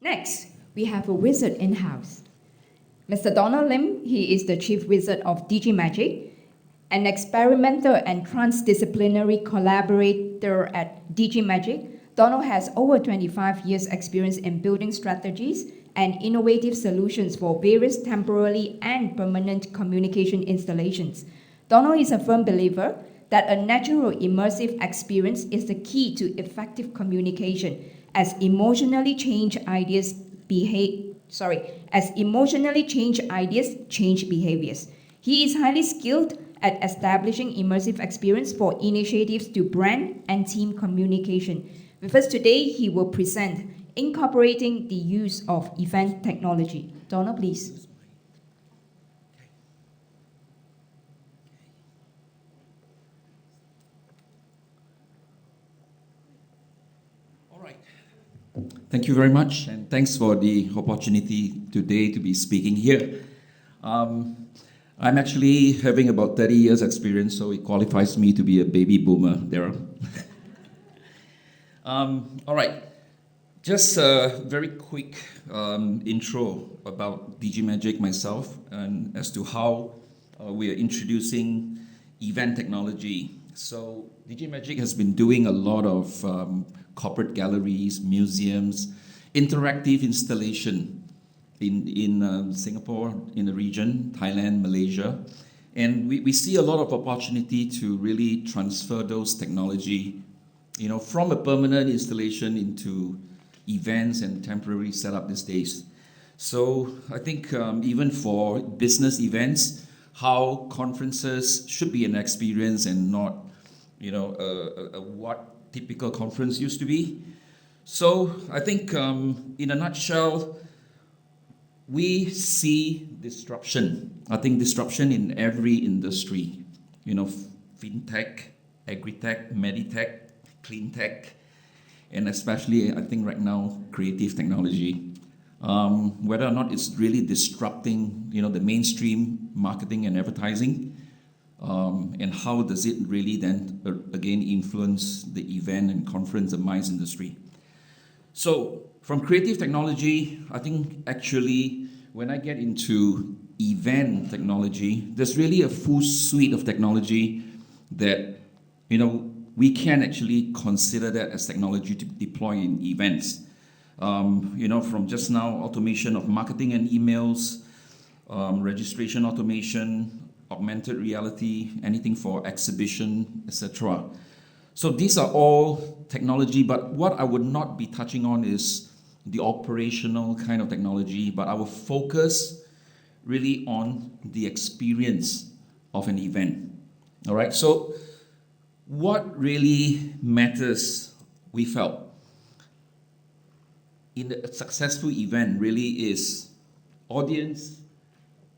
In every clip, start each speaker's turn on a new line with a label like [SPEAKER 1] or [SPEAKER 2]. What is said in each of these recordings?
[SPEAKER 1] Next, we have a wizard in-house. Mr. Donald Lim, he is the chief wizard of Digimagic, an experimental and transdisciplinary collaborator at Digimagic. Donald has over 25 years experience in building strategies and innovative solutions for various temporary and permanent communication installations. Donald is a firm believer that a natural immersive experience is the key to effective communication as emotionally changed ideas change behaviors. He is highly skilled at establishing immersive experience for initiatives to brand and team communication. With us today, he will present incorporating the use of event technology. Donald, please.
[SPEAKER 2] Thank you very much, and thanks for the opportunity today to be speaking here. I'm actually having about 30 years experience, so it qualifies me to be a baby boomer, Daryl. All right, just a very quick intro about Digimagic myself and as to how we are introducing event technology. So Digimagic has been doing a lot of corporate galleries, museums, interactive installation in Singapore, in the region, Thailand, Malaysia. And we see a lot of opportunity to really transfer those technology, from a permanent installation into events and temporary setup these days. So I think even for business events, how conferences should be an experience and not, what typical conference used to be. So I think in a nutshell, we see disruption. I think disruption in every industry, fintech, agri-tech, meditech, clean tech, and especially I think right now, creative technology. Whether or not it's really disrupting, the mainstream marketing and advertising, and how does it really then again influence the event and conference and MICE industry. So from creative technology, I think actually when I get into event technology, there's really a full suite of technology that, we can actually consider that as technology to deploy in events. From just now, automation of marketing and emails, registration automation, augmented reality, anything for exhibition, etc. So these are all technology, but what I would not be touching on is the operational kind of technology, but I will focus really on the experience of an event. All right, so what really matters, we felt, in a successful event really is audience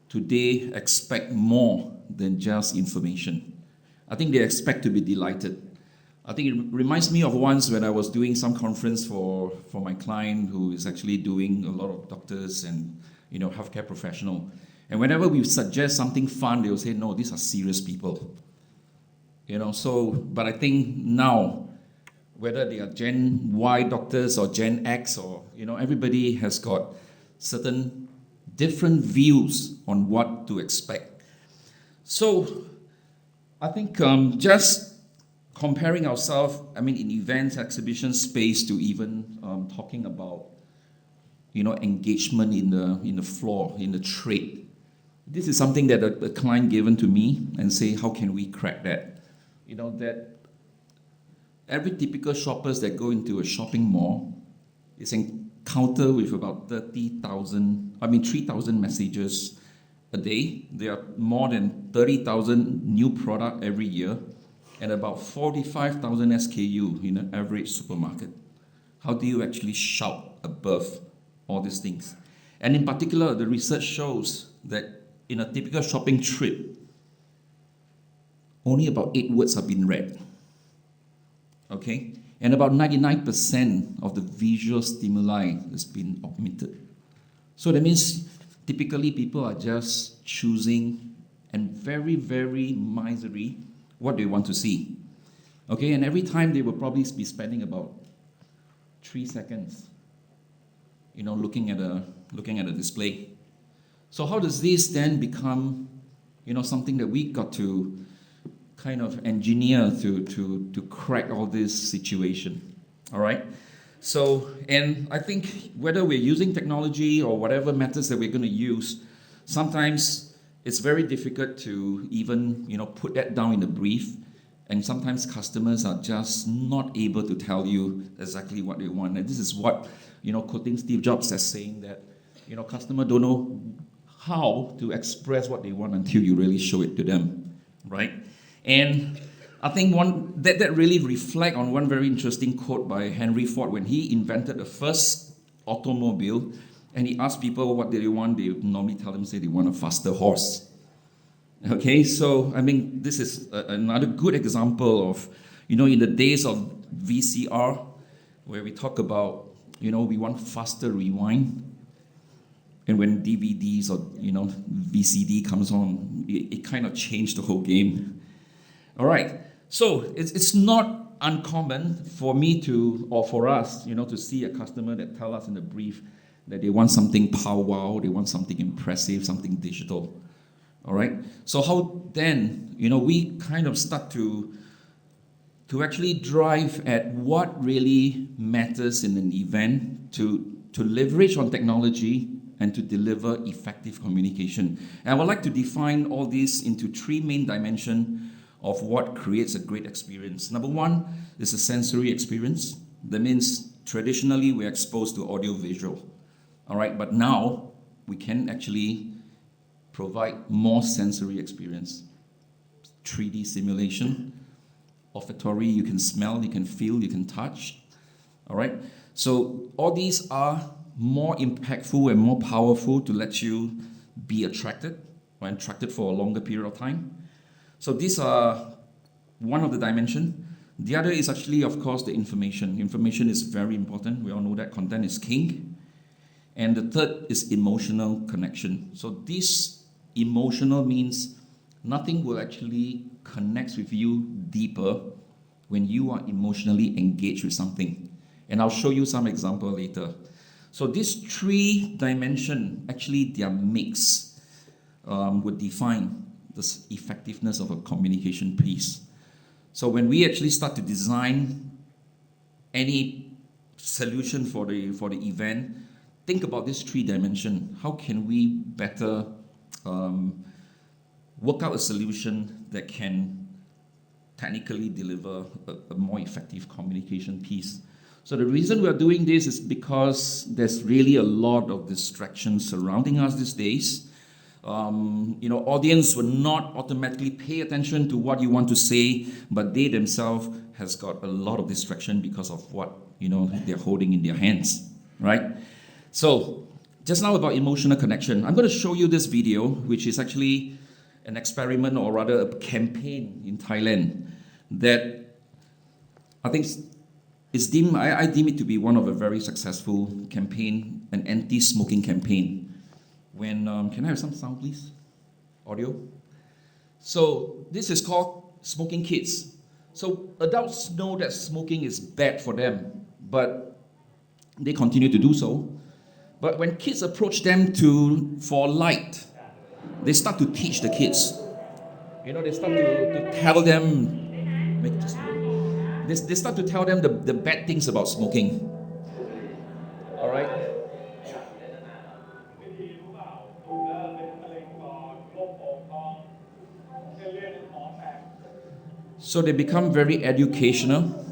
[SPEAKER 2] today expect more than just information. I think they expect to be delighted. I think it reminds me of once when I was doing some conference for my client who is actually doing a lot of doctors and healthcare professional. And whenever we suggest something fun, they will say, no, these are serious people. But I think now, whether they are Gen Y doctors or Gen X or, everybody has got certain different views on what to expect. So I think just comparing ourselves, in events, exhibition space to even talking about, engagement in the floor, in the trade. This is something that a client given to me and say, how can we crack that? That every typical shoppers that go into a shopping mall is encounter with about 3,000 messages a day. There are more than 30,000 new product every year and about 45,000 SKU in an average supermarket. How do you actually shout above all these things? And in particular, the research shows that in a typical shopping trip, only about 8 words have been read. Okay? And about 99% of the visual stimuli has been omitted. So that means typically people are just choosing and very, very miserly what they want to see. Okay? And every time they will probably be spending about 3 seconds looking at a display. So how does this then become, something that we got to kind of engineer to crack all this situation? All right. So, and I think whether we're using technology or whatever methods that we're going to use, sometimes it's very difficult to even, put that down in the brief. And sometimes customers are just not able to tell you exactly what they want. And this is what, quoting Steve Jobs as saying that, customer don't know how to express what they want until you really show it to them, right? And I think that really reflect on one very interesting quote by Henry Ford when he invented the first automobile, and he asked people what they want. They normally tell them, say they want a faster horse. Okay, so I mean, this is another good example of, in the days of VCR, where we talk about, we want faster rewind. And when DVDs or, VCD comes on, it kind of changed the whole game. All right, so it's not uncommon for me or for us, to see a customer that tell us in the brief that they want something pow-wow, they want something impressive, something digital. All right. So how then, we kind of start to actually drive at what really matters in an event to leverage on technology and to deliver effective communication. And I would like to define all this into three main dimensions of what creates a great experience. Number one is a sensory experience. That means traditionally we're exposed to audio visual. All right. But now we can actually provide more sensory experience. 3D simulation, olfactory, you can smell, you can feel, you can touch. All right? So all these are more impactful and more powerful to let you be attracted for a longer period of time. So these are one of the dimensions. The other is actually, of course, the information. Information is very important. We all know that content is king. And the third is emotional connection. So this emotional means nothing will actually connect with you deeper when you are emotionally engaged with something. And I'll show you some example later. So these three dimensions, actually their mix would define the effectiveness of a communication piece. So when we actually start to design any solution for the event, think about this three dimension. How can we better work out a solution that can technically deliver a more effective communication piece? So the reason we are doing this is because there's really a lot of distractions surrounding us these days. Audience will not automatically pay attention to what you want to say, but they themselves has got a lot of distraction because of what they're holding in their hands, right? So just now about emotional connection. I'm going to show you this video, which is actually an experiment or rather a campaign in Thailand that I think I deem it to be one of a very successful campaign, an anti-smoking campaign. When can I have some sound, please? Audio. So this is called Smoking Kids. So adults know that smoking is bad for them, but they continue to do so. But when kids approach them for light, they start to teach the kids. They start to tell them. They start to tell them the bad things about smoking. All right. So they become very educational.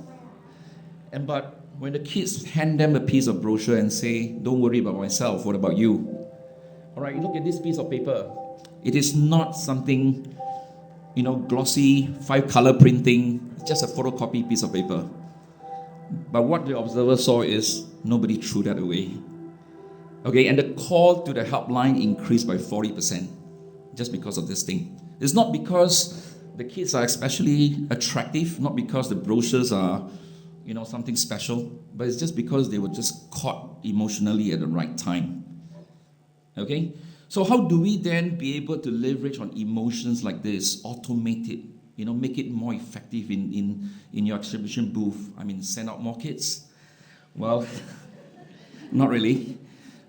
[SPEAKER 2] But when the kids hand them a piece of brochure and say, "Don't worry about myself, what about you?" All right, look at this piece of paper. It is not something, glossy, 5-color printing. It's just a photocopy piece of paper. But what the observer saw is nobody threw that away. Okay, and the call to the helpline increased by 40% just because of this thing. It's not because the kids are especially attractive, not because the brochures are, something special, but it's just because they were just caught emotionally at the right time. Okay? So how do we then be able to leverage on emotions like this, automate it, make it more effective in your exhibition booth? I mean, send out more kids? Well, not really.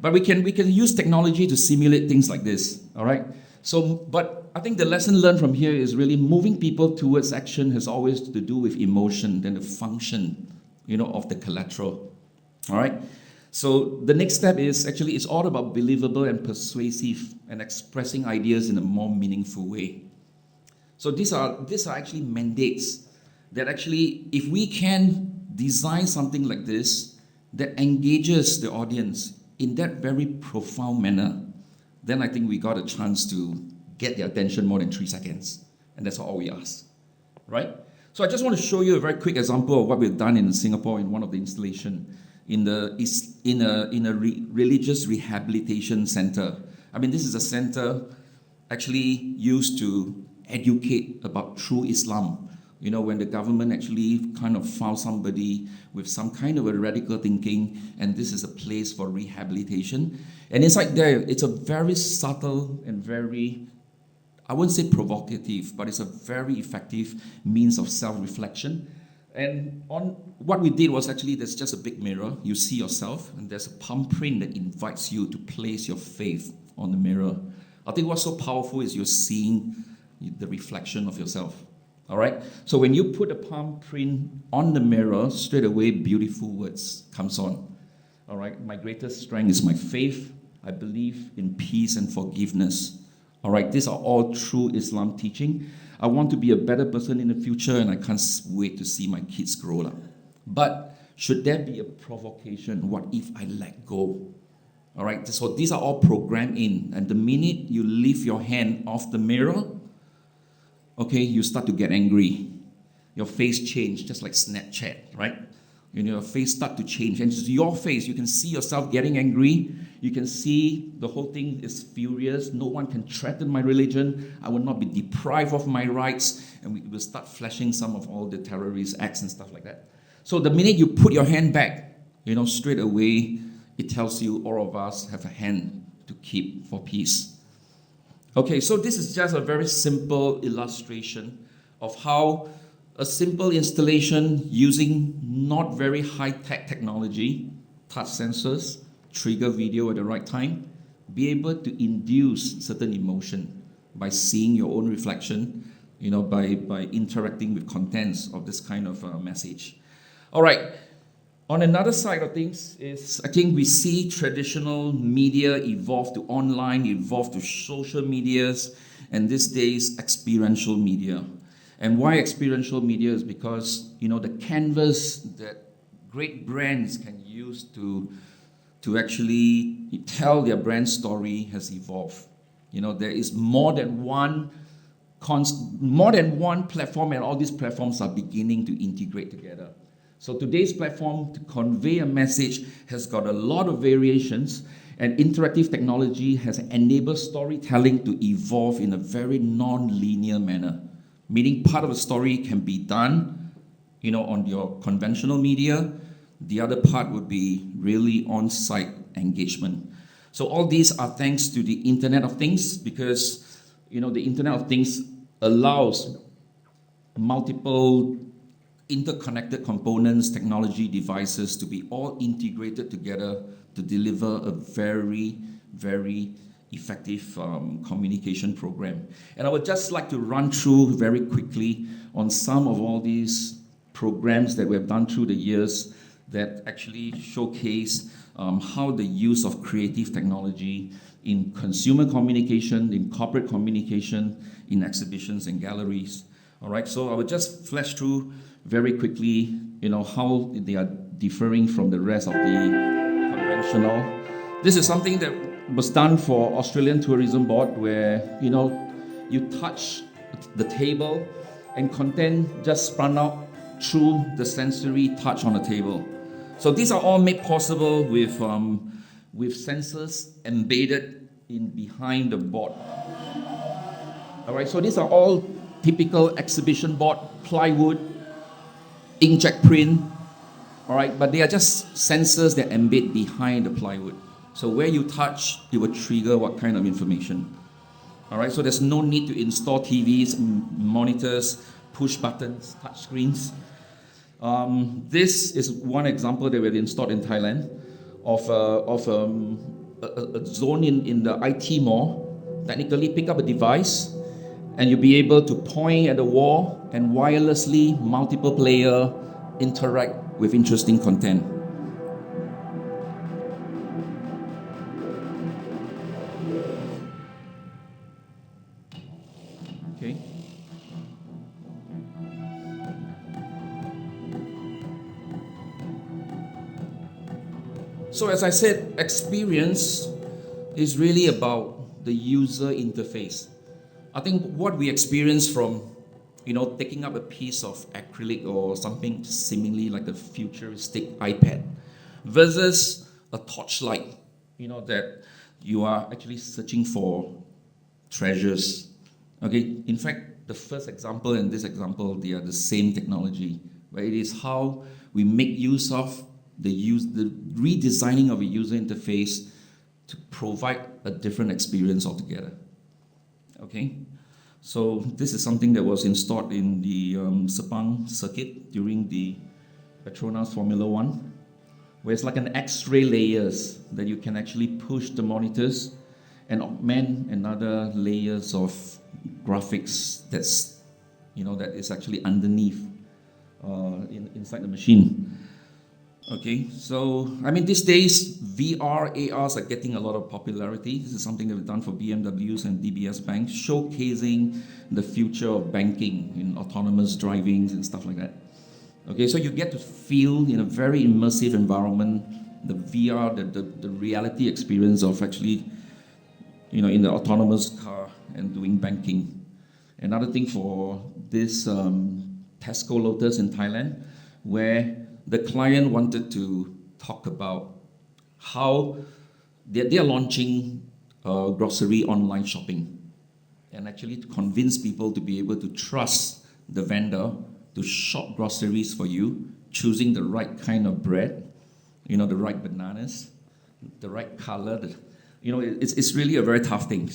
[SPEAKER 2] But we can use technology to simulate things like this, all right? So, but I think the lesson learned from here is really moving people towards action has always to do with emotion than the function, of the collateral, all right? So the next step is actually it's all about believable and persuasive and expressing ideas in a more meaningful way. So these are actually mandates that actually, if we can design something like this that engages the audience in that very profound manner, then I think we got a chance to get their attention more than 3 seconds. And that's all we ask, right? So I just want to show you a very quick example of what we've done in Singapore in one of the installation in a religious rehabilitation center. I mean, this is a center actually used to educate about true Islam. When the government actually kind of found somebody with some kind of a radical thinking, and this is a place for rehabilitation. And inside there, it's a very subtle and very, I wouldn't say provocative, but it's a very effective means of self-reflection. And on what we did was actually, there's just a big mirror. You see yourself, and there's a palm print that invites you to place your faith on the mirror. I think what's so powerful is you're seeing the reflection of yourself. All right? So when you put a palm print on the mirror, straight away beautiful words comes on. All right? My greatest strength is my faith. I believe in peace and forgiveness. All right? These are all true Islam teaching. I want to be a better person in the future, and I can't wait to see my kids grow up. But should there be a provocation? What if I let go? All right? So these are all programmed in. And the minute you lift your hand off the mirror, okay, you start to get angry. Your face change, just like Snapchat, right? Your face start to change. And it's your face. You can see yourself getting angry. You can see the whole thing is furious. No one can threaten my religion. I will not be deprived of my rights. And we will start flashing some of all the terrorist acts and stuff like that. So the minute you put your hand back, straight away, it tells you all of us have a hand to keep for peace. Okay, so this is just a very simple illustration of how a simple installation using not very high-tech technology, touch sensors, trigger video at the right time, be able to induce certain emotion by seeing your own reflection, by interacting with contents of this kind of message. All right. On another side of things is, I think we see traditional media evolve to online, evolve to social medias, and these days, experiential media. And why experiential media is because, the canvas that great brands can use to actually tell their brand story has evolved. There is more than one platform, and all these platforms are beginning to integrate together. So today's platform to convey a message has got a lot of variations, and interactive technology has enabled storytelling to evolve in a very non-linear manner. Meaning part of a story can be done, on your conventional media. The other part would be really on-site engagement. So all these are thanks to the Internet of Things, because, the Internet of Things allows multiple interconnected components, technology, devices to be all integrated together to deliver a very, very effective communication program. And I would just like to run through very quickly on some of all these programs that we have done through the years that actually showcase how the use of creative technology in consumer communication, in corporate communication, in exhibitions and galleries. All right, so I will just flash through very quickly, how they are differing from the rest of the conventional. This is something that was done for Australian Tourism Board, where, you touch the table and content just spun out through the sensory touch on the table. So these are all made possible with sensors embedded in behind the board. All right, so these are all typical exhibition board, plywood, inkjet print, all right, but they are just sensors that embed behind the plywood. So where you touch, it will trigger what kind of information. All right, so there's no need to install TVs, monitors, push buttons, touch screens. This is one example that we've installed in Thailand of a a zone in the IT mall, technically pick up a device, and you'll be able to point at the wall and wirelessly multiple player interact with interesting content. Okay. So as I said, experience is really about the user interface. I think what we experience from, taking up a piece of acrylic or something seemingly like a futuristic iPad versus a torchlight, that you are actually searching for treasures. Okay, in fact, the first example and this example, they are the same technology, but it is how we make use of the redesigning of a user interface to provide a different experience altogether. Okay, so this is something that was installed in the Sepang circuit during the Petronas Formula One, where it's like an X-ray layers that you can actually push the monitors and augment another layers of graphics that's that is actually underneath inside the machine. Okay, so these days VR, ARs are getting a lot of popularity. This is something that we've done for BMWs and DBS Bank, showcasing the future of banking in autonomous driving and stuff like that. Okay, so you get to feel in a very immersive environment the VR, the reality experience of actually, in the autonomous car and doing banking. Another thing for this Tesco Lotus in Thailand, where the client wanted to talk about how they are launching grocery online shopping, and actually to convince people to be able to trust the vendor to shop groceries for you, choosing the right kind of bread, the right bananas, the right color. It's really a very tough thing.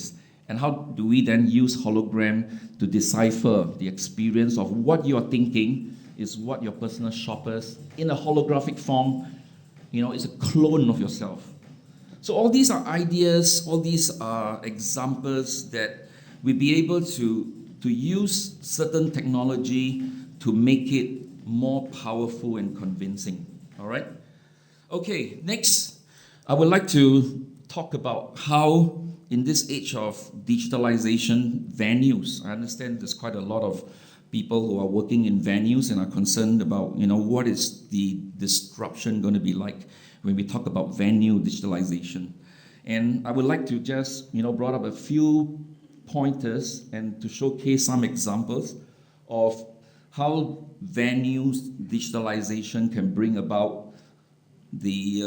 [SPEAKER 2] And how do we then use hologram to decipher the experience of what you're thinking is what your personal shoppers in a holographic form, is a clone of yourself. So all these are ideas, all these are examples that we'll be able to use certain technology to make it more powerful and convincing. All right? Okay, next, I would like to talk about how in this age of digitalization, venues, I understand there's quite a lot of people who are working in venues and are concerned about, what is the disruption going to be like when we talk about venue digitalization. And I would like to just, brought up a few pointers and to showcase some examples of how venues digitalization can bring about the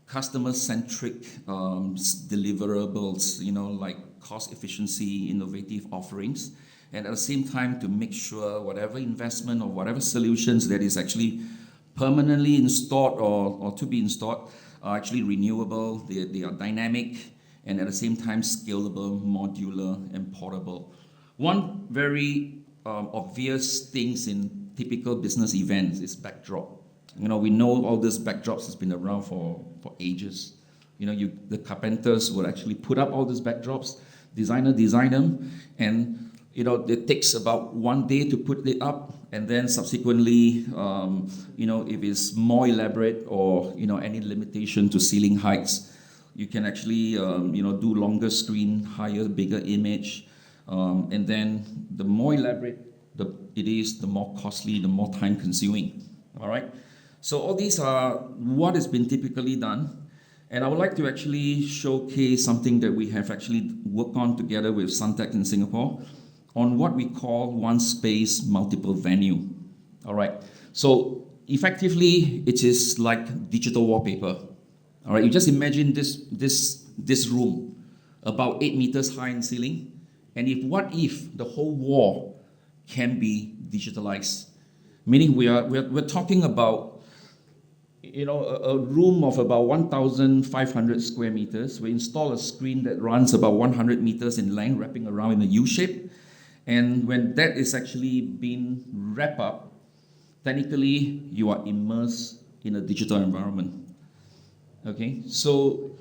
[SPEAKER 2] customer-centric deliverables, like cost efficiency, innovative offerings, and at the same time to make sure whatever investment or whatever solutions that is actually permanently installed or to be installed are actually renewable, they are dynamic, and at the same time scalable, modular, and portable. One very obvious things in typical business events is backdrop. We know all these backdrops has been around for ages. The carpenters would actually put up all these backdrops, design them, and it takes about 1 day to put it up, and then subsequently, if it's more elaborate or any limitation to ceiling heights, you can actually do longer screen, higher, bigger image, and then the more elaborate it is, the more costly, the more time consuming. All right. So all these are what has been typically done, and I would like to actually showcase something that we have actually worked on together with Suntec in Singapore on what we call one space, multiple venue. All right. So effectively, it is like digital wallpaper. All right. You just imagine this room, about 8 meters high in ceiling, and what if the whole wall can be digitalized? Meaning we're talking about a room of about 1,500 square meters. We install a screen that runs about 100 meters in length, wrapping around in a U shape. And when that is actually being wrapped up, technically you are immersed in a digital environment. Okay, so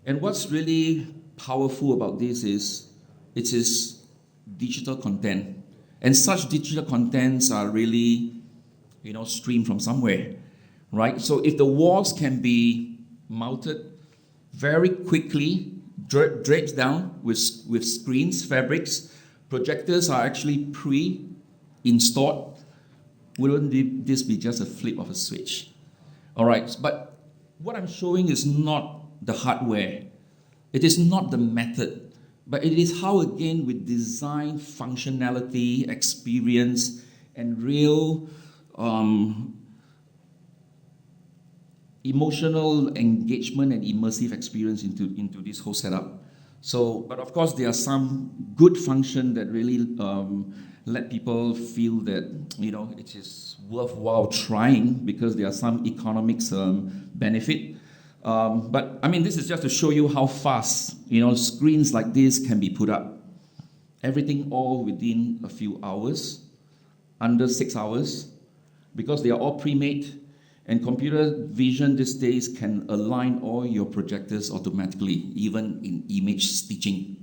[SPEAKER 2] And what's really powerful about this is it is digital content. And such digital contents are really, streamed from somewhere, right? So if the walls can be mounted very quickly, draped down with screens, fabrics, projectors are actually pre-installed, wouldn't this be just a flip of a switch? All right, but what I'm showing is not the hardware. It is not the method, but it is how, again, with design, functionality, experience, and real emotional engagement and immersive experience into this whole setup. So, but of course, there are some good function that really let people feel that it is worthwhile trying because there are some economics benefit. But I mean, this is just to show you how fast screens like this can be put up. Everything all within a few hours, under 6 hours, because they are all pre-made. And computer vision these days can align all your projectors automatically, even in image stitching.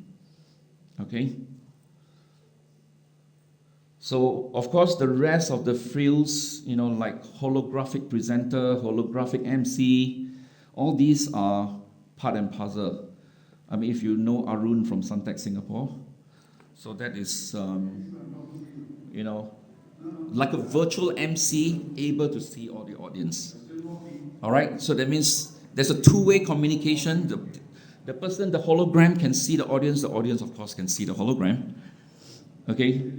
[SPEAKER 2] Okay? So, of course, the rest of the frills, like holographic presenter, holographic MC, all these are part and parcel. I mean, if you know Arun from Suntec Singapore, so that is, like a virtual MC able to see all the audience. All right, so that means there's a two-way communication. The person, the hologram can see the audience, of course, can see the hologram. Okay?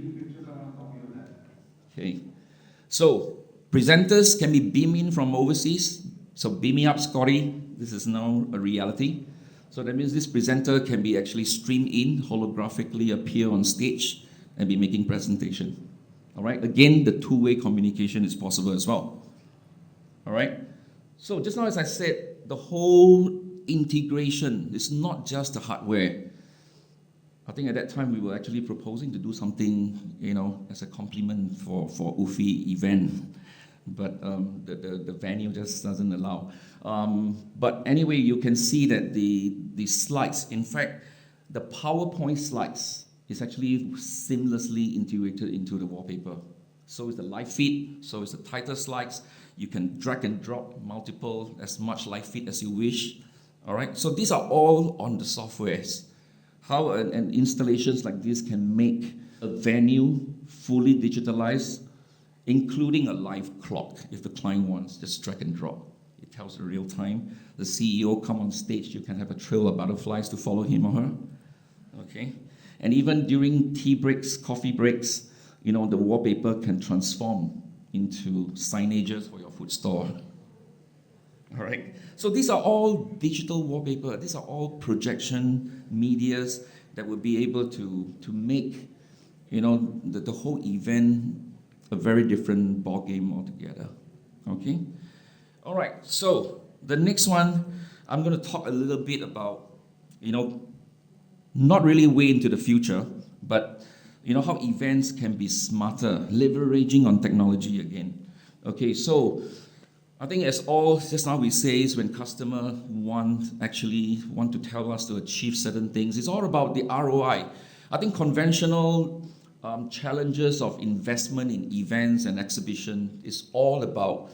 [SPEAKER 2] Okay. So, presenters can be beamed in from overseas. So, beam me up, Scotty. This is now a reality. So, that means this presenter can be actually streamed in, holographically appear on stage, and be making presentation. All right, again, the two-way communication is possible as well. All right, so just now, as I said, the whole integration is not just the hardware. I think at that time we were actually proposing to do something, as a compliment for UFI event, but the venue just doesn't allow. But anyway, you can see that the slides, in fact, the PowerPoint slides is actually seamlessly integrated into the wallpaper. So is the live feed, so is the title slides. You can drag and drop multiple, as much live feed as you wish. All right, so these are all on the softwares. How an installations like this can make a venue fully digitalized, including a live clock, if the client wants, just drag and drop. It tells the real time. The CEO come on stage, you can have a trail of butterflies to follow him or her. Okay. And even during tea breaks, coffee breaks, the wallpaper can transform into signages for your food store. All right. So these are all digital wallpaper. These are all projection medias that will be able to make, the whole event a very different ballgame altogether. Okay. All right. So the next one, I'm going to talk a little bit about, not really way into the future, but how events can be smarter, leveraging on technology again. Okay, so I think as all just now we say is when customer want to tell us to achieve certain things, it's all about the ROI. I think conventional challenges of investment in events and exhibition is all about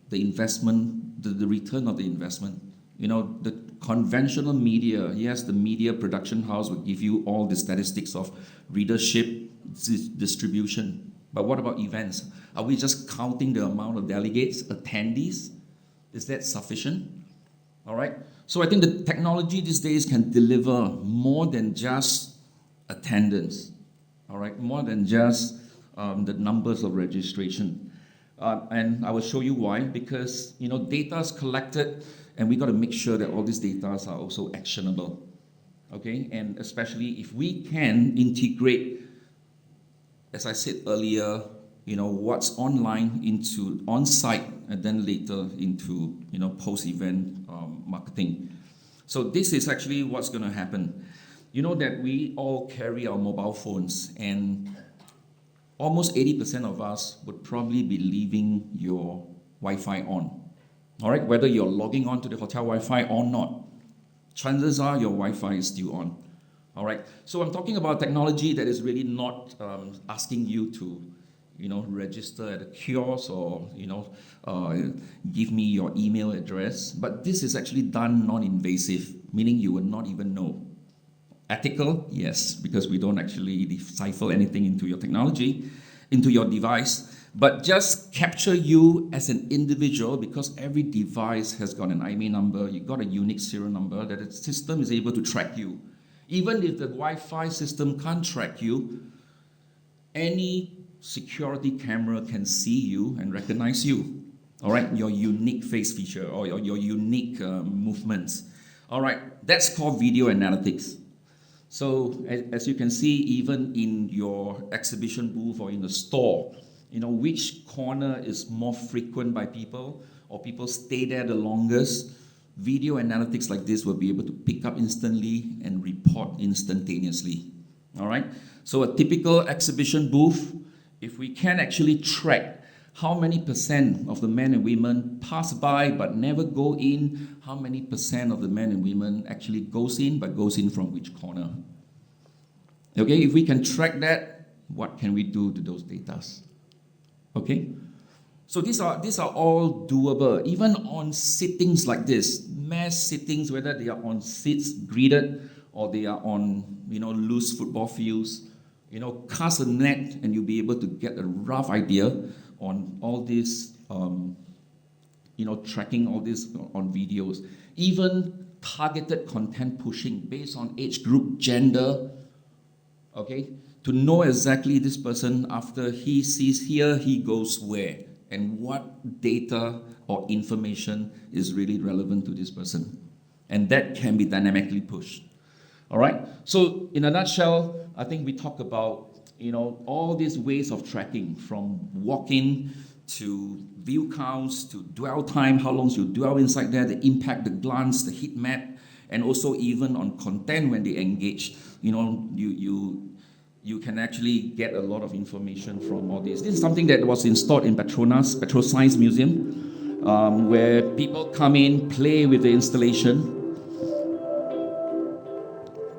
[SPEAKER 2] the investment, the return of the investment. The conventional media, yes, the media production house will give you all the statistics of readership, distribution. But what about events? Are we just counting the amount of delegates, attendees? Is that sufficient? All right. So I think the technology these days can deliver more than just attendance. All right, more than just the numbers of registration. And I will show you why. Because data is collected. And we got to make sure that all these data are also actionable, okay? And especially if we can integrate, as I said earlier, what's online into on-site and then later into, post-event marketing. So this is actually what's going to happen. That we all carry our mobile phones and almost 80% of us would probably be leaving your Wi-Fi on. All right, whether you're logging on to the hotel Wi-Fi or not. chances are your Wi-Fi is still on. All right. So I'm talking about technology that is really not asking you to, register at a kiosk or give me your email address. But this is actually done non-invasive, meaning you will not even know. Ethical, yes, because we don't actually decipher anything into your technology, into your device, but just capture you as an individual, because every device has got an IMEI number, you've got a unique serial number that the system is able to track you. Even if the Wi-Fi system can't track you, any security camera can see you and recognize you. All right, your unique face feature or your unique movements. All right, that's called video analytics. So as you can see, even in your exhibition booth or in the store, which corner is more frequent by people or people stay there the longest, video analytics like this will be able to pick up instantly and report instantaneously. All right? So a typical exhibition booth, if we can actually track how many percent of the men and women pass by but never go in, how many percent of the men and women actually goes in but goes in from which corner. Okay, if we can track that, what can we do to those data? Okay, so these are all doable, even on sittings like this, mass sittings, whether they are on seats gridded or they are on loose football fields. Cast a net and you'll be able to get a rough idea on all this, tracking all this on videos. Even targeted content pushing based on age group, gender, okay? To know exactly this person, after he sees here, he goes where, and what data or information is really relevant to this person. And that can be dynamically pushed. All right? So in a nutshell, I think we talk about all these ways of tracking, from walk-in to view counts to dwell time, how long you dwell inside there, the impact, the glance, the heat map, and also even on content when they engage. You can actually get a lot of information from all this. This is something that was installed in Petronas Science Museum, where people come in, play with the installation,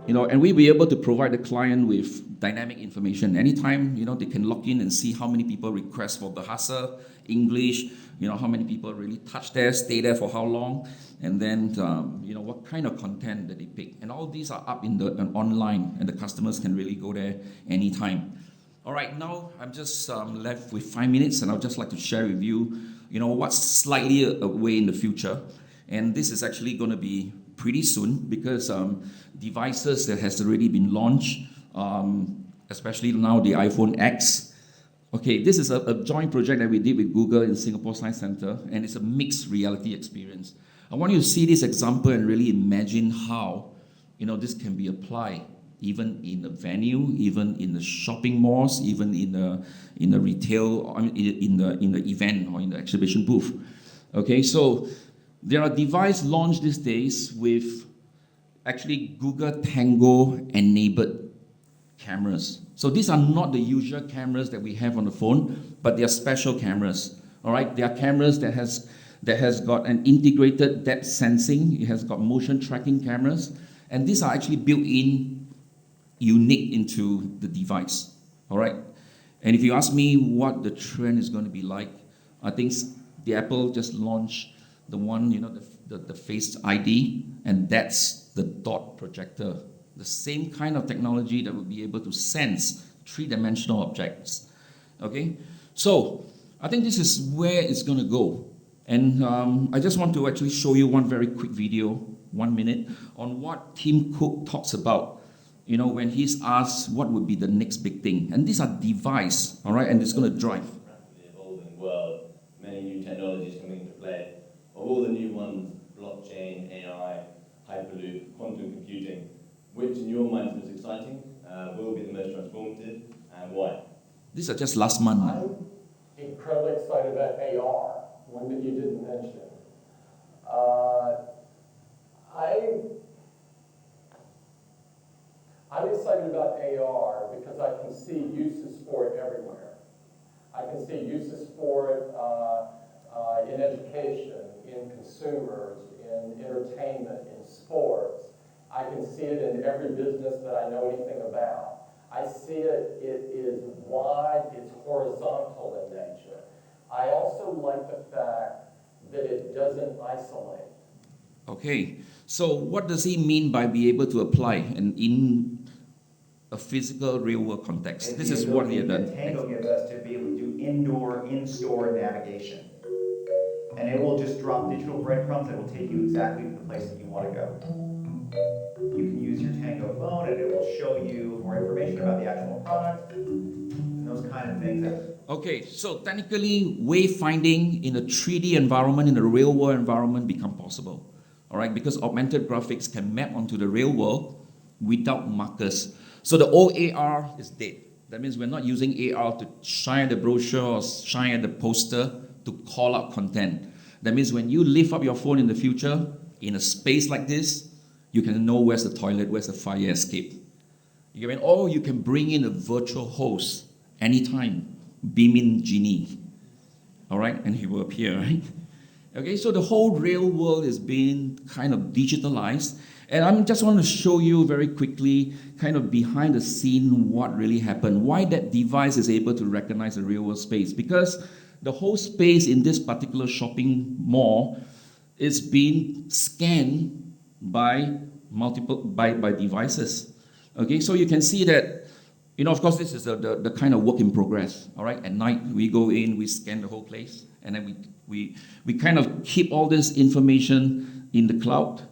[SPEAKER 2] and we'll be able to provide the client with dynamic information. Anytime, they can log in and see how many people request for Bahasa, English, how many people really touch there, stay there for how long, and then, what kind of content that they pick. And all these are up in online, and the customers can really go there anytime. All right, now I'm just left with 5 minutes, and I'd just like to share with you, what's slightly away in the future. And this is actually going to be pretty soon, because devices that has already been launched, especially now the iPhone X. Okay, this is a joint project that we did with Google in Singapore Science Center, and it's a mixed reality experience. I want you to see this example and really imagine how, this can be applied even in a venue, even in the shopping malls, even in the retail, in the event or in the exhibition booth. Okay, so there are devices launched these days with actually Google Tango enabled cameras. So these are not the usual cameras that we have on the phone, but they are special cameras. All right, they are cameras that has got an integrated depth sensing. It has got motion tracking cameras, and these are actually built in, unique into the device. All right, and if you ask me what the trend is going to be like, I think the Apple just launched the one, the Face ID, and that's the dot projector. The same kind of technology that will be able to sense three-dimensional objects. Okay, so I think this is where it's going to go. And I just want to actually show you one very quick video, 1 minute, on what Tim Cook talks about, when he's asked what would be the next big thing. And these are devices, all right, and it's going to drive.
[SPEAKER 3] Rapidly evolving world, many new technologies coming into play. Of all the new ones, blockchain, AI, hyperloop, quantum computing, which in your mind is most exciting, will be the most transformative, and why?
[SPEAKER 2] These are just last month.
[SPEAKER 4] I'm incredibly excited about AR, one that you didn't mention. I'm excited about AR because I can see uses for it everywhere. I can see uses for it in education, in consumers, in in entertainment, in sports. I can see it in every business that I know anything about. I see it, it is wide, it's horizontal in nature. I also like the fact that it doesn't isolate.
[SPEAKER 2] Okay, so what does he mean by be able to apply and in a physical real-world context? This is what he had done.
[SPEAKER 5] Tango gives us to be able to do indoor, in-store navigation. And it will just drop digital breadcrumbs that will take you exactly to the place that you want to go. You can use your Tango phone and it will show you more information about the actual product and those kind of things.
[SPEAKER 2] Okay, so technically, wayfinding in a 3D environment, in a real-world environment, become possible. All right, because augmented graphics can map onto the real world without markers. So the old AR is dead. That means we're not using AR to shine at the brochure or shine at the poster to call out content. That means when you lift up your phone in the future, in a space like this, you can know where's the toilet, where's the fire escape. You can, or you can bring in a virtual host anytime, beam in Genie. All right, and he will appear, right? Okay, so the whole real world is being kind of digitalized. And I just want to show you very quickly, kind of behind the scene, what really happened. Why that device is able to recognize the real world space. Because the whole space in this particular shopping mall is being scanned by by devices. Okay, so you can see that, you know, of course, this is the kind of work in progress. All right, at night we go in, we scan the whole place, and then we kind of keep all this information in the cloud,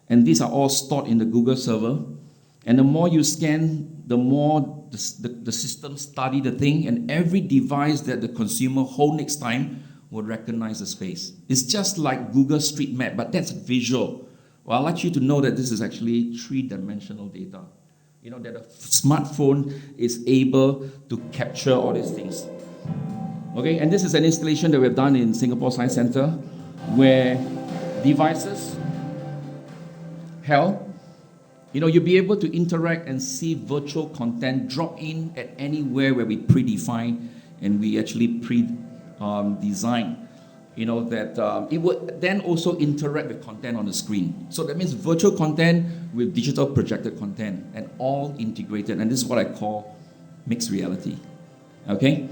[SPEAKER 2] and these are all stored in the Google server. And the more you scan, the more the system study the thing, and every device that the consumer hold next time will recognize the space. It's just like Google Street Map, but that's visual. Well, I'd like you to know that this is actually three-dimensional data. You know, that a smartphone is able to capture all these things. Okay, and this is an installation that we've done in Singapore Science Centre, where devices held, you know, you'll be able to interact and see virtual content drop in at anywhere where we predefine and we actually design. You know, that it would then also interact with content on the screen. So that means virtual content with digital projected content and all integrated. And this is what I call mixed reality. Okay?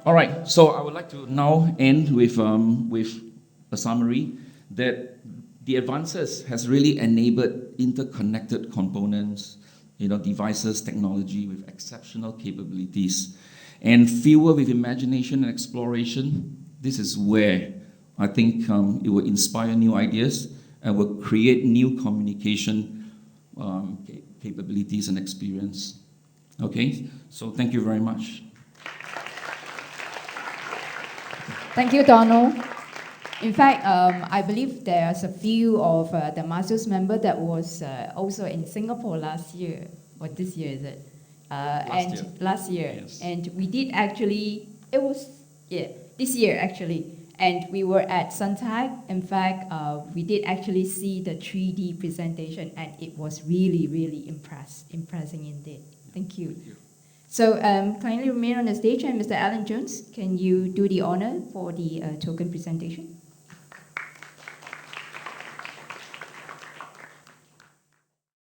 [SPEAKER 2] All right, so I would like to now end with a summary that the advances has really enabled interconnected components, you know, devices, technology with exceptional capabilities. And fueled with imagination and exploration, this is where I think it will inspire new ideas and will create new communication capabilities and experience. Okay, so thank you very much.
[SPEAKER 1] Thank you, Donald. In fact, I believe there's a few of the MACEOS member that was also in Singapore last year, or this year is it? Last year.
[SPEAKER 2] Yes.
[SPEAKER 1] And we did actually, this year actually. And we were at Suntec. In fact, we did actually see the 3D presentation, and it was really, really impressing indeed. Thank you.
[SPEAKER 2] Thank you.
[SPEAKER 1] So kindly remain on the stage, and Mr. Alan Jones, can you do the honor for the token presentation?